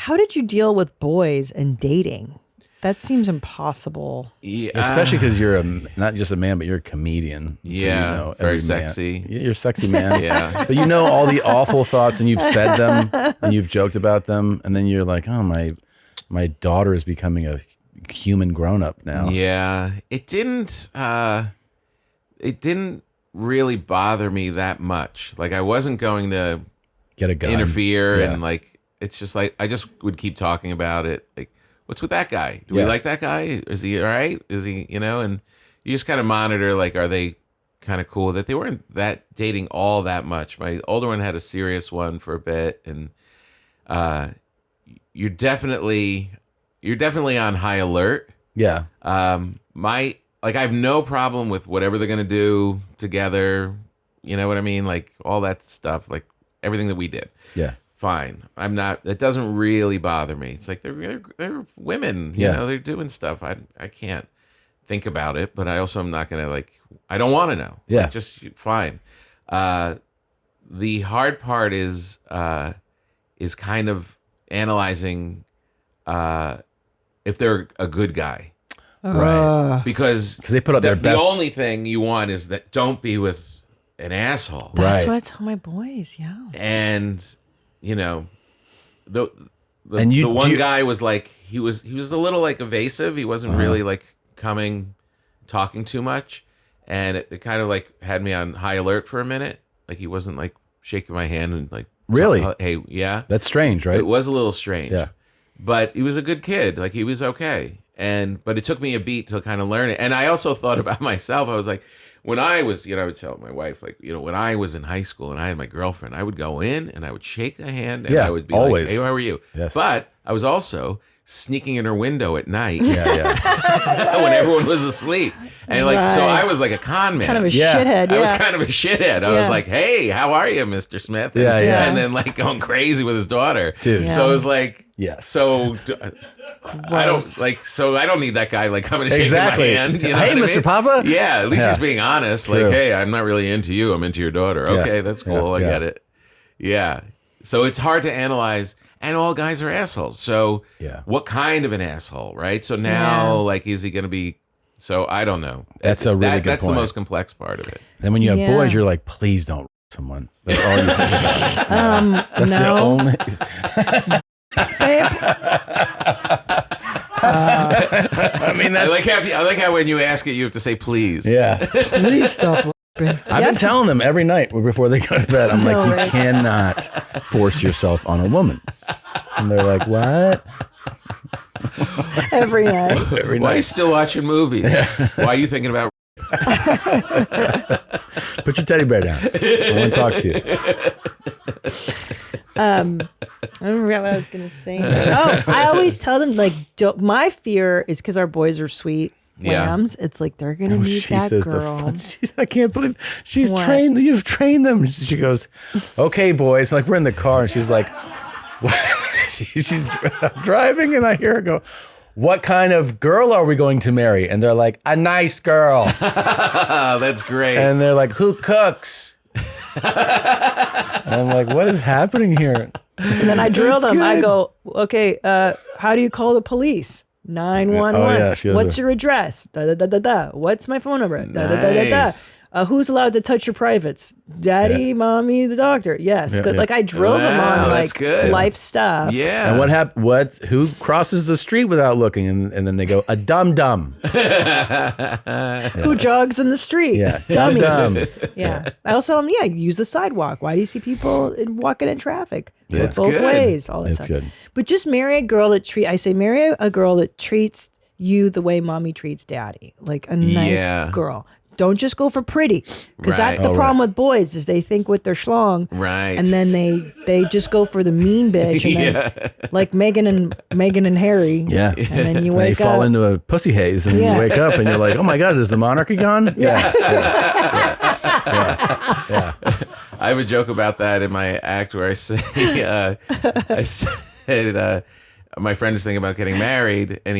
how did you deal with boys and dating? That seems impossible. Yeah. Especially because you're not just a man, but you're a comedian. So Yeah, you know very every sexy. Man. You're a sexy man. Yeah. But you know all the awful thoughts, and you've said them, and you've joked about them, and then you're like, oh, my daughter is becoming a human grown-up now. Yeah. It didn't really bother me that much. Like, I wasn't going to Get a gun. interfere, Yeah. and like, it's just like, I just would keep talking about it. Like, what's with that guy? Do we like that guy? Is he all right? Is he, and you just kind of monitor, like, are they kind of cool? That they weren't that dating all that much. My older one had a serious one for a bit, and you're definitely on high alert. Yeah. I have no problem with whatever they're gonna do together. You know what I mean? Like, all that stuff, like everything that we did. Yeah. Fine. I'm not. It doesn't really bother me. It's like they're women. You know, they're doing stuff. I can't think about it, but I also am not gonna, like. I don't want to know. Yeah. Like, just fine. The hard part is kind of analyzing if they're a good guy. Right. Because they put up their best. The only thing you want is that don't be with an asshole. That's what I tell my boys. Yeah. And the And one guy was like, he was a little like evasive. He wasn't really like talking too much, and it kind of like had me on high alert for a minute. Like, he wasn't like shaking my hand and like, really, hey, yeah, that's strange, right? It was a little strange. Yeah. But he was a good kid. Like, he was okay. But it took me a beat to kind of learn it. And I also thought about myself. I was like, when I was, I would tell my wife, like, when I was in high school and I had my girlfriend, I would go in and I would shake a hand and I would be always. like, hey, how are you? Yes. But I was also sneaking in her window at night Yeah. when everyone was asleep. And like, so I was like a con man. Kind of a shithead. I was kind of a shithead. I was like, hey, how are you, Mr. Smith? And, and then like going crazy with his daughter. Dude. Yeah. So it was like, Yes. So I don't need that guy like coming and shaking my hand. You know hey, what I Mr. mean? Papa. Yeah, at least he's being honest. True. Like, hey, I'm not really into you. I'm into your daughter. Okay, that's cool. I get it. Yeah. So it's hard to analyze, and all guys are assholes. So what kind of an asshole, right? So now, like, is he going to be? So I don't know. That's a really good That's point. the most complex part of it. And when you have boys, you're like, please don't someone. That's all you think about. That's the only. I mean, that's. I like how when you ask it, you have to say please. Yeah. Please stop. I've been telling them every night before they go to bed. I'm like, you cannot force yourself on a woman. And they're like, what? Every night. Why are you still watching movies? Why are you thinking about? Put your teddy bear down. I want to talk to you. I forgot what I was going to say. Oh, I always tell them, like, my fear is because our boys are sweet lambs. It's like they're going to meet that girl. I can't believe she's trained. You've trained them. She goes, okay, boys. Like, we're in the car, and she's like, she's driving, and I hear her go, what kind of girl are we going to marry? And they're like, a nice girl. That's great. And they're like, who cooks? And I'm like, what is happening here? And then I drill them. I go, okay, how do you call the police? 911. Oh, yeah, what's your address? Da, da, da, da, da. What's my phone number? Da, da, da, da, da. Who's allowed to touch your privates? Daddy, mommy, the doctor. Yes. Like, I drill them on like life stuff. Yeah. And who crosses the street without looking? And then they go, a dum-dum. Who jogs in the street? Yeah. Dummies. Dum-dums. Yeah. I also tell them, use the sidewalk. Why do you see people walking in traffic? Yeah. Look both ways. All that stuff. Good. But just marry a girl marry a girl that treats you the way mommy treats daddy. Like a nice girl. Don't just go for pretty, because that's the problem with boys is they think with their schlong, and then they just go for the mean bitch, and then, like Megan and Harry, and then you wake up, they fall into a pussy haze, and you wake up and you're like, oh my god, is the monarchy gone? Yeah. I have a joke about that in my act where I say, I said, my friend is thinking about getting married, and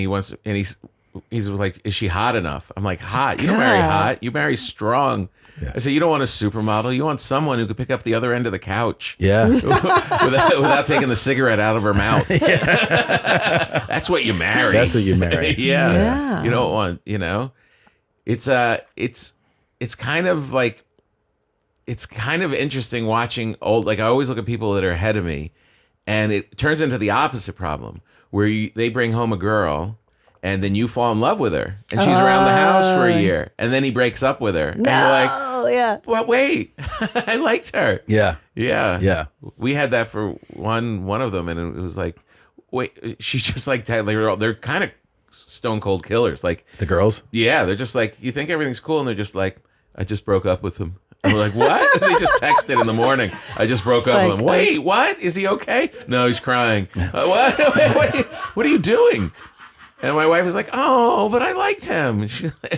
he's like, is she hot enough? I'm like, hot? You don't marry hot. You marry strong. Yeah. I said, you don't want a supermodel. You want someone who could pick up the other end of the couch. Yeah. without taking the cigarette out of her mouth. That's what you marry. That's what you marry. Yeah. You don't want, it's kind of like, it's kind of interesting watching I always look at people that are ahead of me, and it turns into the opposite problem where they bring home a girl and then you fall in love with her and she's around the house for a year and then he breaks up with her. No, and you're like, well, wait, I liked her. Yeah. We had that for one of them, and it was like, wait, she's just like, they're kind of stone cold killers. Like the girls? Yeah. They're just like, you think everything's cool, and they're just like, I just broke up with him. And we're like, what? They just texted in the morning. I just broke up with him. Wait, what? Is he okay? No, he's crying. What? What are you doing? And my wife was like, oh, but I liked him.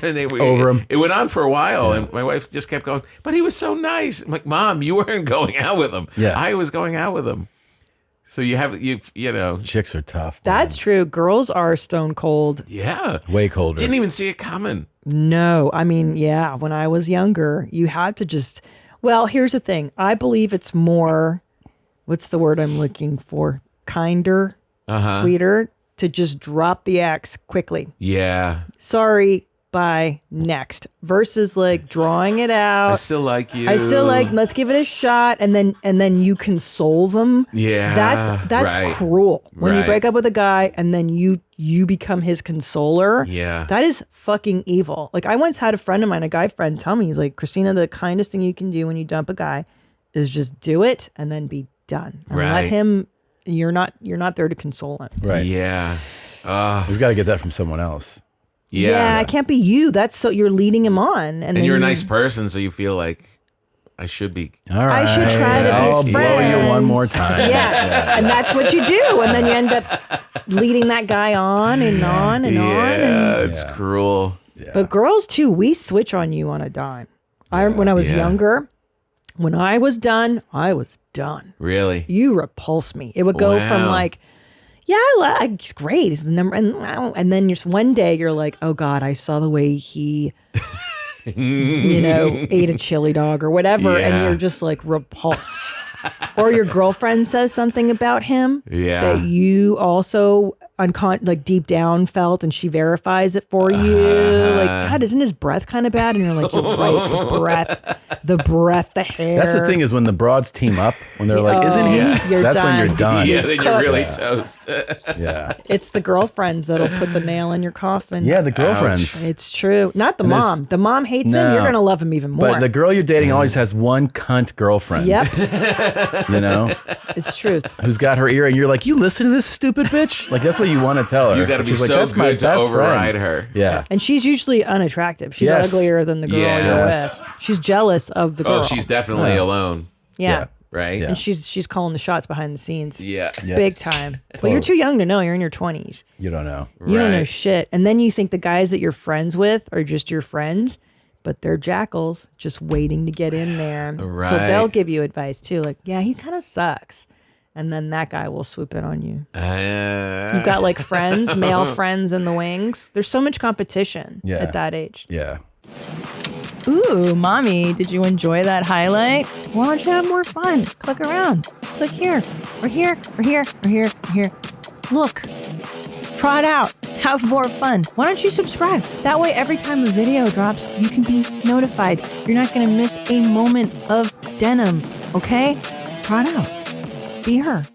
Over him. It went on for a while, and my wife just kept going, but he was so nice. I'm like, Mom, you weren't going out with him. Yeah. I was going out with him. So you know. Chicks are tough. That's true. Girls are stone cold. Yeah. Way colder. Didn't even see it coming. No. I mean, yeah, when I was younger, you had to just, well, here's the thing. I believe it's more, what's the word I'm looking for? Kinder, sweeter, to just drop the axe quickly. Yeah. Sorry, bye, next. Versus like drawing it out. I still like you. Let's give it a shot, and then you console them. Yeah. That's right. cruel. When you Right. break up with a guy and then you become his consoler. Yeah. That is fucking evil. Like I once had a friend of mine, a guy friend, tell me, he's like, Christina, the kindest thing you can do when you dump a guy is just do it and then be done. And Right. let him, you're not there to console him. Right. Yeah. He's got to get that from someone else. Yeah. It can't be you. That's so you're leading him on. And then you're a nice person, so you feel like I should be. All right. I should try to be I'll his blow you one friends. more time. Yeah. And that's what you do. And then you end up leading that guy on and on and on. And, It's cruel. Yeah. but girls too, we switch on you on a dime. When I was younger, when I was done, I was done. Really? You repulse me. It would go from Wow. like, yeah, he's great. He's the number, and then just one day you're like, oh God, I saw the way he, ate a chili dog or whatever, and Yeah. you're just like repulsed. Or your girlfriend says something about him that you also deep down felt, and she verifies it for you. Like, God, isn't his breath kind of bad? And you're like, you're right, the breath, the hair. That's the thing is when the broads team up, when they're like, isn't he? You're That's when done. you're done. Yeah, then you're really Cooked. toast. Yeah. It's the girlfriends that'll put the nail in your coffin. Yeah, the girlfriends. It's true. Not the there's- mom. The mom hates him. No. You're going to love him even more. But the girl you're dating always has one cunt girlfriend. Yep, You know, it's truth. who's got her ear, and you're like, you listen to this stupid bitch? Like, that's what you want to tell her. You got to be She's like, so that's my good to best override friend. her. Yeah. And she's usually unattractive. She's Yes. uglier than the girl Yeah. you're Yes. with. She's jealous of the girl. Oh, she's definitely alone, yeah. right? Yeah. And she's calling the shots behind the scenes. Yeah. Yeah. Big time. Well, you're too young to know. You're in your 20s. You don't know. You don't know Right. shit. And then you think the guys that you're friends with are just your friends, but they're jackals just waiting to get in there. So Right. they'll give you advice too. Like, yeah, he kind of sucks. And then that guy will swoop in on you. You've got like friends, male friends in the wings. There's so much competition Yeah. at that age. Yeah. Ooh, mommy, did you enjoy that highlight? Why don't you have more fun? Click around. Click here, or here, or here, or here, or here. Look. Try it out. Have more fun. Why don't you subscribe? That way, every time a video drops, you can be notified. You're not going to miss a moment of denim, okay? Try it out. Be her.